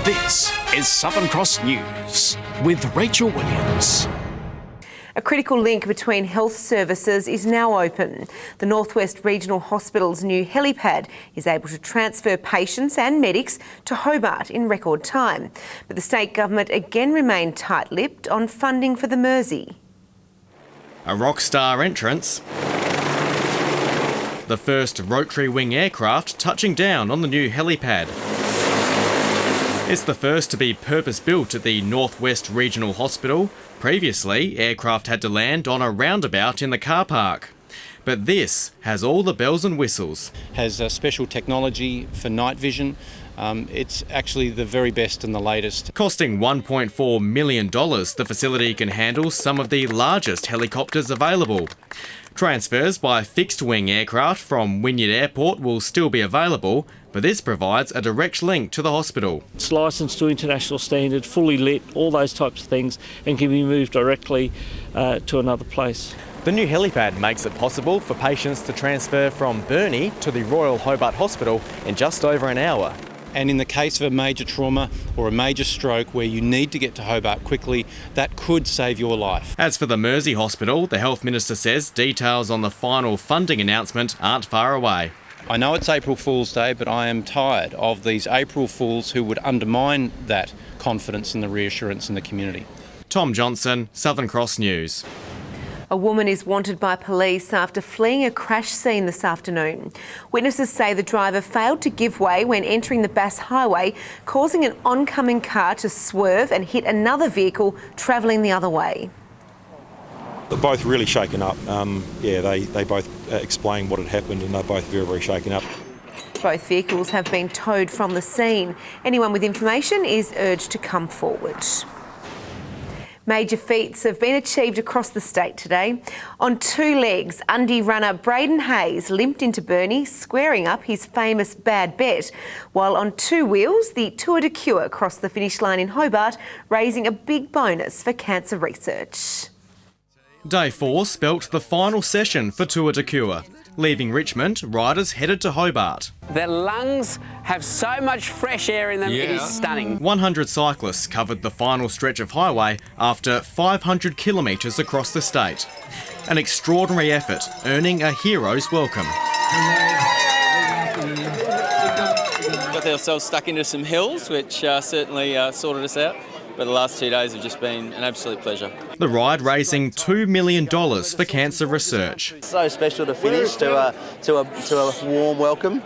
This is Southern Cross News with Rachel Williams. A critical link between health services is now open. The North West Regional Hospital's new helipad is able to transfer patients and medics to Hobart in record time. But the state government again remained tight-lipped on funding for the Mersey. A rock star entrance. The first rotary wing aircraft touching down on the new helipad. It's the first to be purpose-built at the North West Regional Hospital. Previously, aircraft had to land on a roundabout in the car park. But this has all the bells and whistles. Has special technology for night vision. It's actually the very best and the latest. Costing $1.4 million, the facility can handle some of the largest helicopters available. Transfers by fixed-wing aircraft from Wynyard Airport will still be available, but this provides a direct link to the hospital. It's licensed to international standard, fully lit, all those types of things, and can be moved directly to another place. The new helipad makes it possible for patients to transfer from Burnie to the Royal Hobart Hospital in just over an hour. And in the case of a major trauma or a major stroke where you need to get to Hobart quickly, that could save your life. As for the Mersey Hospital, the Health Minister says details on the final funding announcement aren't far away. I know it's April Fool's Day, but I am tired of these April Fools who would undermine that confidence and the reassurance in the community. Tom Johnson, Southern Cross News. A woman is wanted by police after fleeing a crash scene this afternoon. Witnesses say the driver failed to give way when entering the Bass Highway, causing an oncoming car to swerve and hit another vehicle travelling the other way. They're both really shaken up. They both explained what had happened and they're both very, very shaken up. Both vehicles have been towed from the scene. Anyone with information is urged to come forward. Major feats have been achieved across the state today. On two legs, Undie runner Braden Hayes limped into Burnie, squaring up his famous bad bet, while on two wheels, the Tour de Cure crossed the finish line in Hobart, raising a big bonus for cancer research. Day 4 spelt the final session for Tour de Cure. Leaving Richmond, riders headed to Hobart. Their lungs have so much fresh air in them, It is stunning. 100 cyclists covered the final stretch of highway after 500 kilometres across the state. An extraordinary effort, earning a hero's welcome. Got ourselves stuck into some hills, which certainly sorted us out. But the last 2 days have just been an absolute pleasure. The ride raising $2 million for cancer research. So special to finish to a warm welcome.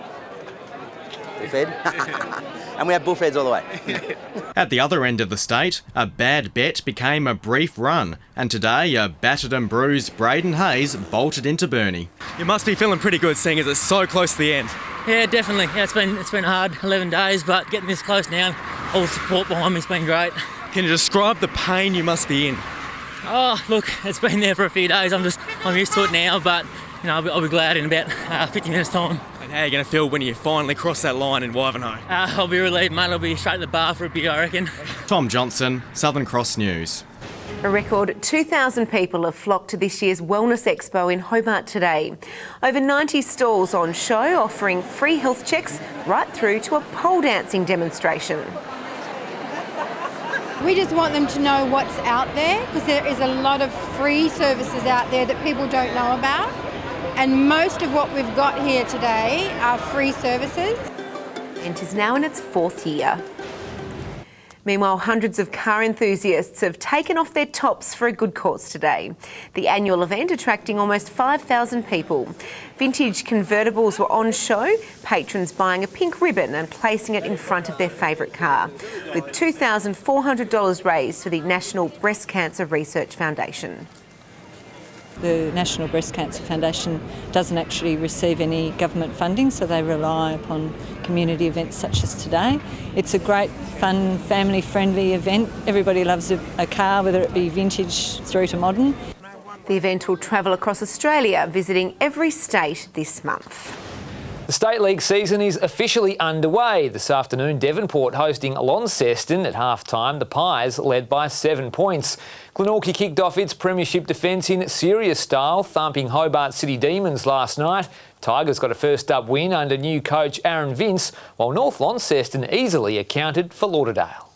Bullfed. And we have bullfeds all the way. At the other end of the state, a bad bet became a brief run, and today a battered and bruised Braden Hayes bolted into Burnie. You must be feeling pretty good seeing as it's so close to the end. Yeah, definitely. Yeah, it's been hard, 11 days, but getting this close now, all the support behind me has been great. Can you describe the pain you must be in? Oh, look, it's been there for a few days. I'm used to it now, but you know, I'll be glad in about 50 minutes' time. And how are you going to feel when you finally cross that line in Wivenhoe? I'll be relieved, mate. I'll be straight to the bar for a beer, I reckon. Tom Johnson, Southern Cross News. A record 2,000 people have flocked to this year's Wellness Expo in Hobart today. Over 90 stalls on show offering free health checks right through to a pole dancing demonstration. We just want them to know what's out there because there is a lot of free services out there that people don't know about. And most of what we've got here today are free services. It is now in its 4th year. Meanwhile, hundreds of car enthusiasts have taken off their tops for a good cause today. The annual event attracting almost 5,000 people. Vintage convertibles were on show, patrons buying a pink ribbon and placing it in front of their favourite car, with $2,400 raised for the National Breast Cancer Research Foundation. The National Breast Cancer Foundation doesn't actually receive any government funding, so they rely upon community events such as today. It's a great, fun, family-friendly event. Everybody loves a car, whether it be vintage through to modern. The event will travel across Australia, visiting every state this month. The State League season is officially underway. This afternoon, Devonport hosting Launceston at half-time. The Pies led by 7 points. Glenorchy kicked off its premiership defence in serious style, thumping Hobart City Demons last night. Tigers got a first-up win under new coach Aaron Vince, while North Launceston easily accounted for Lauderdale.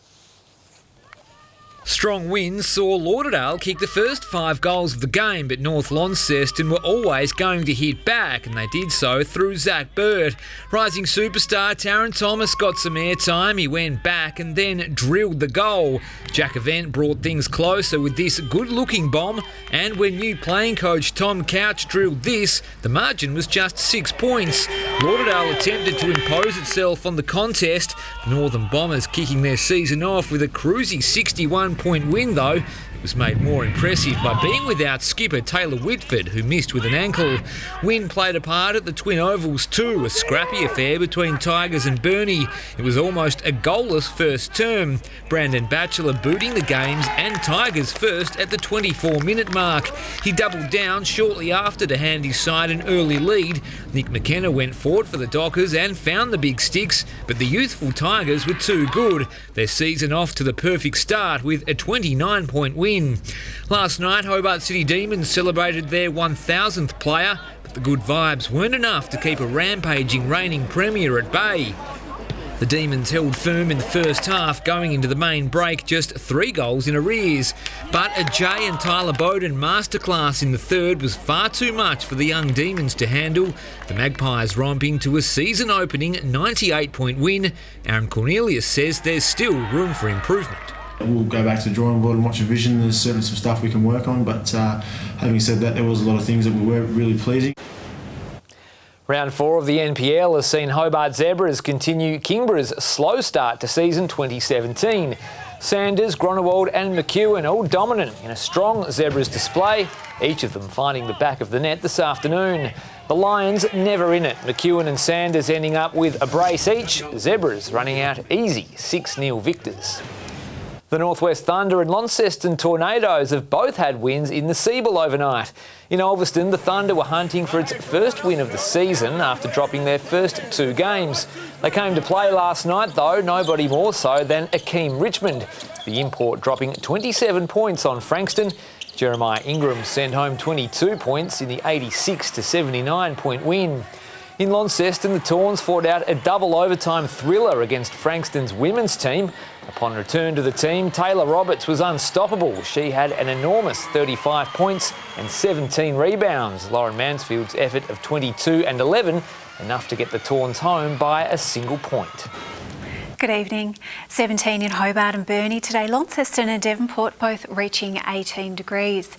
Strong wins saw Lauderdale kick the first 5 goals of the game, but North Launceston were always going to hit back, and they did so through Zach Bird. Rising superstar Taron Thomas got some airtime. He went back and then drilled the goal. Jack Event brought things closer with this good-looking bomb, and when new playing coach Tom Couch drilled this, the margin was just 6 points. Lauderdale attempted to impose itself on the contest. The Northern Bombers kicking their season off with a cruisy 61-point win, though. It was made more impressive by being without skipper Taylor Whitford, who missed with an ankle. Wind played a part at the Twin Ovals too, a scrappy affair between Tigers and Burnie. It was almost a goalless first term. Brandon Batchelor booting the games and Tigers first at the 24-minute mark. He doubled down shortly after to hand his side an early lead. Nick McKenna went forward for the Dockers and found the big sticks, but the youthful Tigers were too good. Their season off to the perfect start with a 29-point win. Last night, Hobart City Demons celebrated their 1,000th player, but the good vibes weren't enough to keep a rampaging reigning premier at bay. The Demons held firm in the first half, going into the main break just 3 goals in arrears. But a Jay and Tyler Bowden masterclass in the third was far too much for the young Demons to handle. The Magpies romping to a season-opening 98-point win. Aaron Cornelius says there's still room for improvement. We'll go back to the drawing board and watch a vision. There's certainly some stuff we can work on, but having said that, there was a lot of things that were really pleasing. Round 4 of the NPL has seen Hobart Zebras continue Kingborough's slow start to season 2017. Sanders, Gronewald and McEwen all dominant in a strong Zebras display, each of them finding the back of the net this afternoon. The Lions never in it, McEwen and Sanders ending up with a brace each, Zebras running out easy 6-0 victors. The Northwest Thunder and Launceston Tornadoes have both had wins in the Siebel overnight. In Ulverston, the Thunder were hunting for its first win of the season after dropping their first 2 games. They came to play last night, though, nobody more so than Akeem Richmond, the import dropping 27 points on Frankston. Jeremiah Ingram sent home 22 points in the 86-79-point win. In Launceston, the Tawns fought out a double overtime thriller against Frankston's women's team. Upon return to the team, Taylor Roberts was unstoppable. She had an enormous 35 points and 17 rebounds. Lauren Mansfield's effort of 22 and 11, enough to get the Tawns home by a single point. Good evening. 17 in Hobart and Burnie today. Launceston and Devonport both reaching 18 degrees.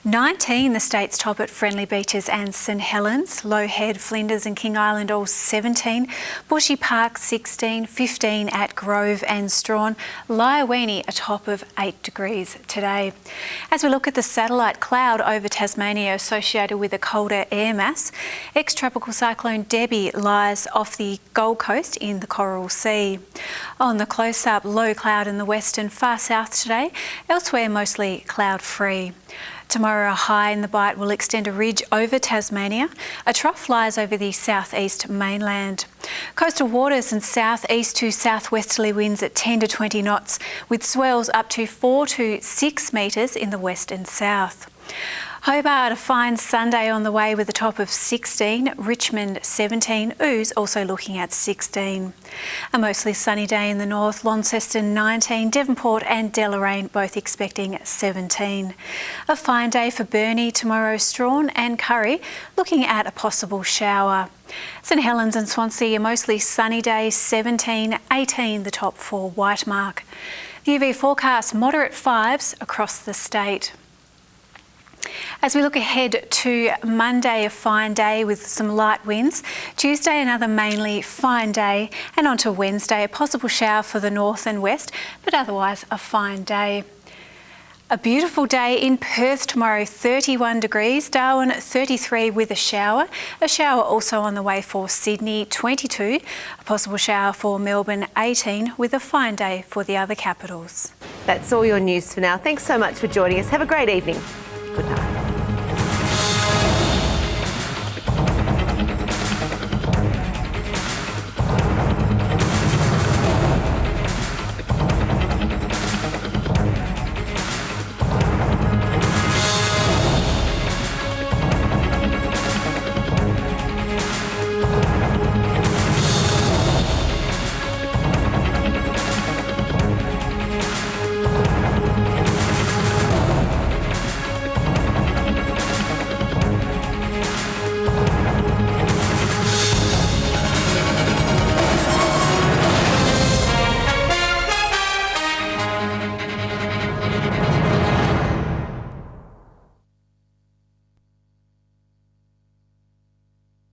19 the state's top at Friendly Beaches and St Helens. Low Head, Flinders and King Island all 17. Bushy Park 16, 15 at Grove and Strawn. Lyowini a top of 8 degrees today. As we look at the satellite cloud over Tasmania associated with a colder air mass, ex-tropical cyclone Debbie lies off the Gold Coast in the Coral Sea. On the close-up, low cloud in the west and far south today, elsewhere mostly cloud-free. Tomorrow a high in the Bight will extend a ridge over Tasmania. A trough lies over the southeast mainland. Coastal waters and southeast to southwesterly winds at 10 to 20 knots, with swells up to 4 to 6 metres in the west and south. Hobart, a fine Sunday on the way with a top of 16, Richmond 17, Ooze also looking at 16. A mostly sunny day in the north, Launceston 19, Devonport and Deloraine both expecting 17. A fine day for Burnie tomorrow, Strawn and Curry looking at a possible shower. St Helens and Swansea a mostly sunny day, 17, 18 the top for Whitemark. The UV forecast moderate 5s across the state. As we look ahead to Monday, a fine day with some light winds. Tuesday, another mainly fine day. And on to Wednesday, a possible shower for the north and west, but otherwise a fine day. A beautiful day in Perth tomorrow, 31 degrees. Darwin, 33 with a shower. A shower also on the way for Sydney, 22. A possible shower for Melbourne, 18, with a fine day for the other capitals. That's all your news for now. Thanks so much for joining us. Have a great evening. Good night.